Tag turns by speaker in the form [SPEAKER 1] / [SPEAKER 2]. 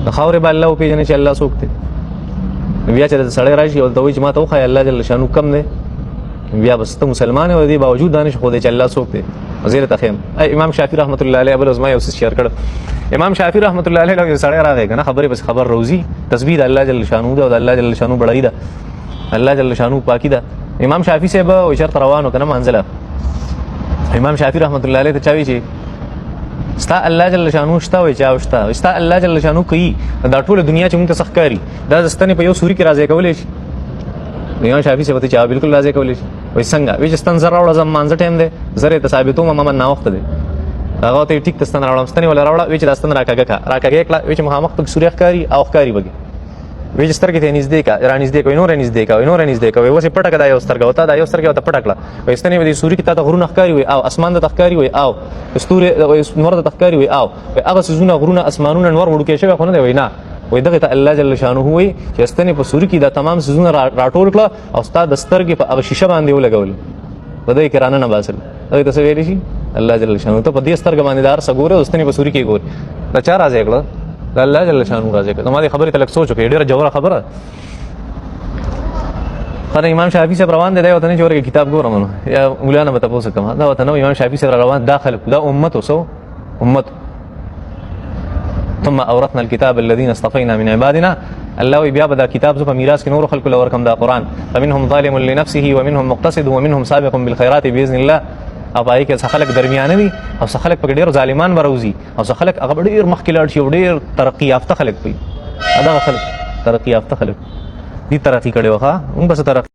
[SPEAKER 1] د خاورې به الله وپېژنې چې الله څوک دی. بیا چې سړی راشي او ته وایي چې ما ته وښایه الله جل شانو کم دی، بیا بس ته مسلمان یې، دې باوجود دا نشي ښودی چې الله څوک دی. زه درته ښیم امام شافعي رحمت الله علیه بل زما یو څه شیر کړ. امام شافعي رحمت الله علیه یو سړی راغی که نه خبرې بس خبر روزي تسبیح د الله جل شانو ده او د الله جل شانو بړایي ده، الله جل شانو پاکي ده. امام شافعي صاحب وایي چېرته روان و که نه منزله، امام شافعي رحمت الله علیه ته چا وایي چې ستا الله جل شانو شته؟ وایي چا شته؟ ستا الله جل شانو کوي دا ټوله دنیا چې مونږ ته څه ښکاري دا د ستنې په یو سوري کې راځای کولی شي؟ امام شافعي صاحب ته چې بالکل راځای کولی شي. وایي څنګه؟ وایي چې ستن زر راوړه زه مانځه ټایم دی زر یې ته ثابتوم محمد ناوخته دی. هغه ته ټیک ته ستن راوړم، ستنې ولا راوړه، وایي چې دا ستن راکاږه کړه، راکاږه یې کړه، وایي چې مخامخ پکې سوري ښکاري او ښکاري بګي، وایي چې سترګې ته یې نږدې کړه، رانږدې کړه، نور یې نږدې کړه، نور یې نږدې کړه، وایي اوس یې پټه کړه دا یو سترګه وته دا یو سترګه ورته پټه کړه، وایي ستنې به دې سوري کې تا ته غرونه ښکاري وایي او اسمان درته ښکاري وایي او ستوري نور درته ښکاري وایي او هغه څیزونه غرونه اسمانونه نور وړوکی شوي خو نه دی وایي نه، وایي دغه ته الله جل شانه وایي چې ستنې په سوري کې دا تمام څیزونه راټول کړه او ستا د سترګې په هغه شیشه باندې ولګول په دې کې رانه نه باسل. هغې ته څه ویلی شي؟ الله جل شانه ته په دې سترګه باندې دا هر څه ګورې او ستنې په سوري کې ګورې. دا چا راځی کړه؟ د الله جل شانه راځی کړه. زما دې خبرې ته لږ سوچ وکړې، ډېره ژوره خبره. خو امام شافعي صاحب روان دی دا ورته نه چې ورکې کتاب ګورم نو یا مولانا به تپوس کوم دا ورته نو امام شافعي صاحب روان دا خلک دا امت وسو امت. ثم اورثنا الكتاب الذين اصطفينا من عبادنا، الله وی بیا به دا کتاب زه په میراث کې نور خلکو له ورکم دا قرآن، فمنهم ظالم لنفسه ومنهم مقتصد ومنهم سابق بالخيرات باذن الله. او پای کې څه خلک درمیانه دي او څه خلک پکې ډېر ظالمان به راوځي او څه خلک هغه ډېر مخکې لاړ شي او ډېر ترقي یافته خلک وي. دغه خلک ترقي یافته خلک دي ترقي کړې وه، موږ بس ترقي